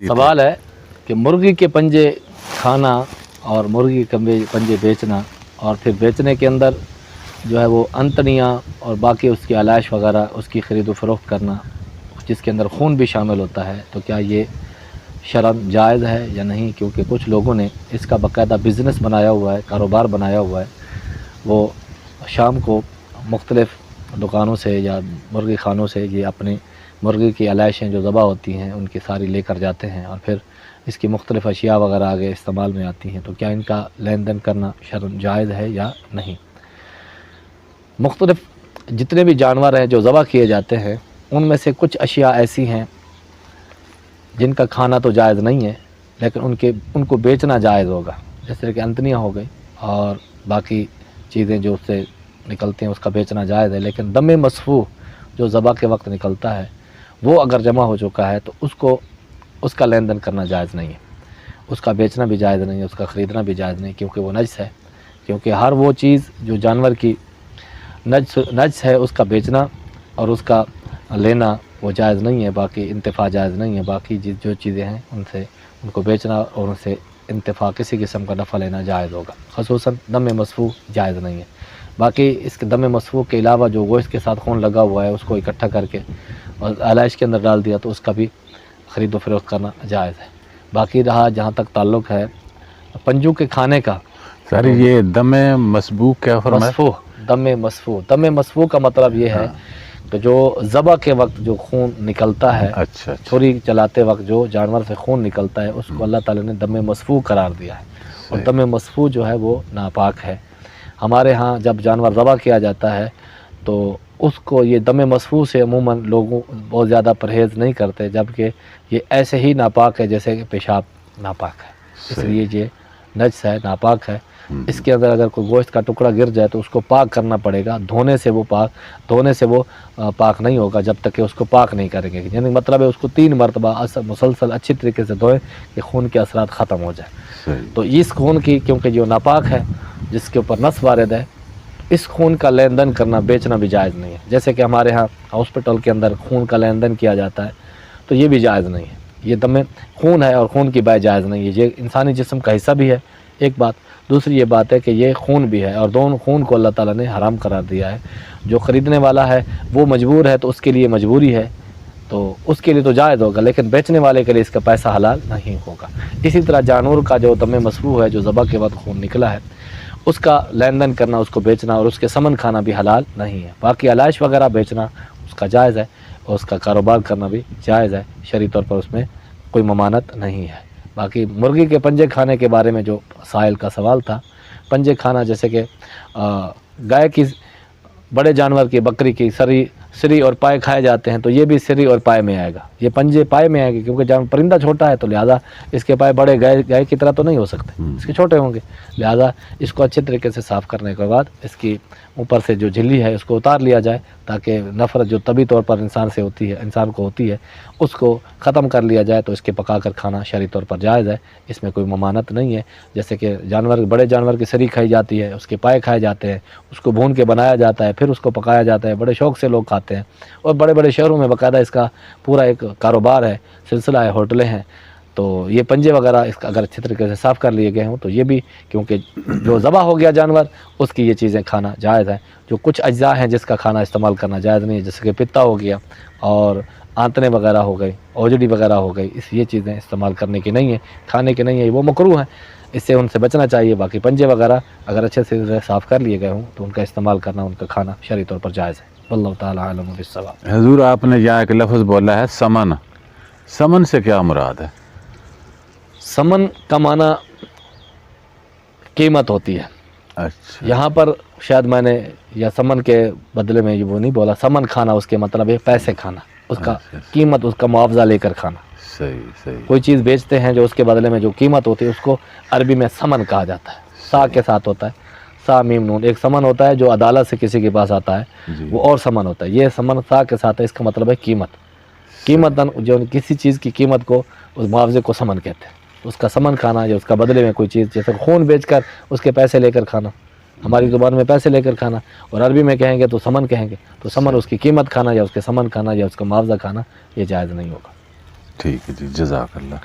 सवाल है कि मुर्गी के पंजे खाना और मुर्गी के पंजे बेचना और फिर बेचने के अंदर जो है वो अंतड़ियाँ और बाकी उसकी आलाइश वगैरह उसकी ख़रीद फ़रोख्त करना जिसके अंदर खून भी शामिल होता है, तो क्या ये शरअन जायज़ है या नहीं? क्योंकि कुछ लोगों ने इसका बाकायदा बिज़नेस बनाया हुआ है, कारोबार बनाया हुआ है। वो शाम को मुख्तलिफ़ दुकानों से या मुर्गी खानों से ये अपनी मुर्गी की आलाइशें जो ज़बा होती हैं उनकी सारी लेकर जाते हैं और फिर इसकी मुख्तलिफ़ अशिया वगैरह आगे इस्तेमाल में आती हैं। तो क्या इनका लेन देन करना शरअन जायज़ है या नहीं? मुख्तलिफ़ जितने भी जानवर हैं जो ज़बा किए जाते हैं उनमें से कुछ अशिया ऐसी हैं जिनका खाना तो जायज़ नहीं है, लेकिन उनको बेचना जायज़ होगा। जैसे कि अंतनियाँ हो गई और बाकी चीज़ें जो उससे निकलती हैं उसका बेचना जायज़ है। लेकिन दम मसफूह जो ज़बा के वक्त निकलता है वो अगर जमा हो चुका है तो उसका लेन देन करना जायज़ नहीं है, उसका बेचना भी जायज़ नहीं है, उसका ख़रीदना भी जायज़ नहीं, क्योंकि वो नजस है। क्योंकि हर वो चीज़ जो जानवर की नजस है उसका बेचना और उसका लेना वो जायज़ नहीं है, बाकी इंतफ़ा जायज़ नहीं है। बाकी जो चीज़ें हैं उनको बेचना और उनसे इंतफ़ा किसी किस्म का नफ़ा लेना जायज़ होगा। ख़ुसूसन दम मसफूह जायज़ नहीं है। बाकी इसके दम मसफूह के अलावा जो गोश्त के साथ खून लगा हुआ है उसको इकट्ठा करके और आलाइश के अंदर डाल दिया तो उसका भी ख़रीद व फ़रोख्त करना जायज़ है। बाकी रहा जहाँ तक ताल्लुक़ है पंजों के खाने का, सर ये दम मसबूक क्या फरमाया? दम मसफूह का मतलब ये है कि जो ज़बा के वक्त जो खून निकलता है, अच्छा। छुरी चलाते वक्त जो जानवर से खून निकलता है उसको अल्लाह ताला ने दम मसफूह करार दिया है। और दम मसफूह जो है वो नापाक है। हमारे यहाँ जब जानवर ज़बा किया जाता है तो उसको ये दम मसफूह से अमूमन लोगों बहुत ज़्यादा परहेज़ नहीं करते, जबकि ये ऐसे ही नापाक है जैसे कि पेशाब नापाक है, इसलिए ये नजस है, नापाक है। इसके अंदर अगर कोई गोश्त का टुकड़ा गिर जाए तो उसको पाक करना पड़ेगा, धोने से वो पाक नहीं होगा जब तक कि उसको पाक नहीं करेंगे। यानी मतलब है उसको 3 मरतबा मुसलसल अच्छी तरीके से धोएं कि खून के असरात ख़त्म हो जाए। तो इस खून की, क्योंकि जो नापाक है जिसके ऊपर नस वारिद है, इस खून का लेन देन करना बेचना भी जायज़ नहीं है। जैसे कि हमारे यहाँ हॉस्पिटल के अंदर खून का लेन देन किया जाता है तो ये भी जायज़ नहीं है। ये दम खून है और खून की बाय जायज़ नहीं है। ये इंसानी जिस्म का हिस्सा भी है, एक बात। दूसरी ये बात है कि ये खून भी है और दोनों खून को अल्लाह ताला ने हराम करार दिया है। जो ख़रीदने वाला है वो मजबूर है तो उसके लिए मजबूरी है, तो उसके लिए तो जायज़ होगा, लेकिन बेचने वाले के लिए इसका पैसा हलाल नहीं होगा। इसी तरह जानवर का जो दम मसफूह है, जो ज़बा के वक्त खून निकला है, उसका लेन देन करना, उसको बेचना और उसके समन खाना भी हलाल नहीं है। बाकी आलाइश वगैरह बेचना उसका जायज़ है और उसका कारोबार करना भी जायज़ है, शरई तौर पर उसमें कोई ममानत नहीं है। बाकी मुर्गी के पंजे खाने के बारे में जो साइल का सवाल था, पंजे खाना जैसे कि गाय की, बड़े जानवर की, बकरी की सिरी और पाए खाए जाते हैं, तो ये भी सिरी और पाए में आएगा, ये पंजे पाए में आएंगे। क्योंकि जानवर परिंदा छोटा है तो लिहाजा इसके पाए बड़े गाय की तरह तो नहीं हो सकते, इसके छोटे होंगे। लिहाजा इसको अच्छे तरीके से साफ़ करने के बाद इसकी ऊपर से जो झिल्ली है उसको उतार लिया जाए, ताकि नफ़रत जो तभी तौर पर इंसान को होती है उसको ख़त्म कर लिया जाए। तो इसके पका कर खाना शरई तौर पर जायज़ है, इसमें कोई ममानत नहीं है। जैसे कि बड़े जानवर की सरी खाई जाती है, उसके पाए खाए जाते हैं, उसको भून के बनाया जाता है, फिर उसको पकाया जाता है, बड़े शौक़ से लोग खाते हैं। और बड़े बड़े शहरों में बाकायदा इसका पूरा एक कारोबार है, सिलसिला है, होटलें हैं। तो ये पंजे वगैरह इसका अगर अच्छे तरीके से साफ़ कर लिए गए हों तो ये भी, क्योंकि जो ज़बा हो गया जानवर उसकी ये चीज़ें खाना जायज़ है। जो कुछ अज्जा हैं जिसका खाना इस्तेमाल करना जायज़ नहीं है, जैसे कि पित्ता हो गया और आंतने वगैरह हो गई, ओजड़ी वगैरह हो गई, ये चीज़ें इस्तेमाल करने की नहीं है, खाने की नहीं है, वो मकरूह है, इससे उनसे बचना चाहिए। बाकी पंजे वगैरह अगर अच्छे से साफ़ कर लिए गए हों तो उनका इस्तेमाल करना, उनका खाना शरई तौर पर जायज़ है। वल्लाहु ताला आलम बिस्सवाब। हुजूर आपने यहाँ एक लफ्ज़ बोला है समन, समन से क्या मुराद है? समन का माना कीमत होती है। अच्छा। यहाँ पर शायद मैंने या समन के बदले में ये वो नहीं बोला, समन खाना उसके मतलब है पैसे खाना, उसका कीमत, उसका मुआवजा लेकर खाना। सही। कोई चीज़ बेचते हैं जो उसके बदले में जो कीमत होती है उसको अरबी में समन कहा जाता है, सा के साथ होता है, सा मीम नून। एक समन होता है जो अदालत से किसी के पास आता है, वो और समन होता है। ये समन सा के साथ है, इसका मतलब है कीमत। जो किसी चीज़ की कीमत को, उस मुआवजे को समन कहते हैं। उसका समन खाना या उसका बदले में कोई चीज़, जैसे खून बेचकर उसके पैसे लेकर खाना, हमारी ज़ुबान में पैसे लेकर खाना, और अरबी में कहेंगे तो समन कहेंगे। तो समन उसकी कीमत खाना या उसके समन खाना या उसका मुआवजा खाना, ये जायज़ नहीं होगा। ठीक है जी, जज़ाकल्लाह।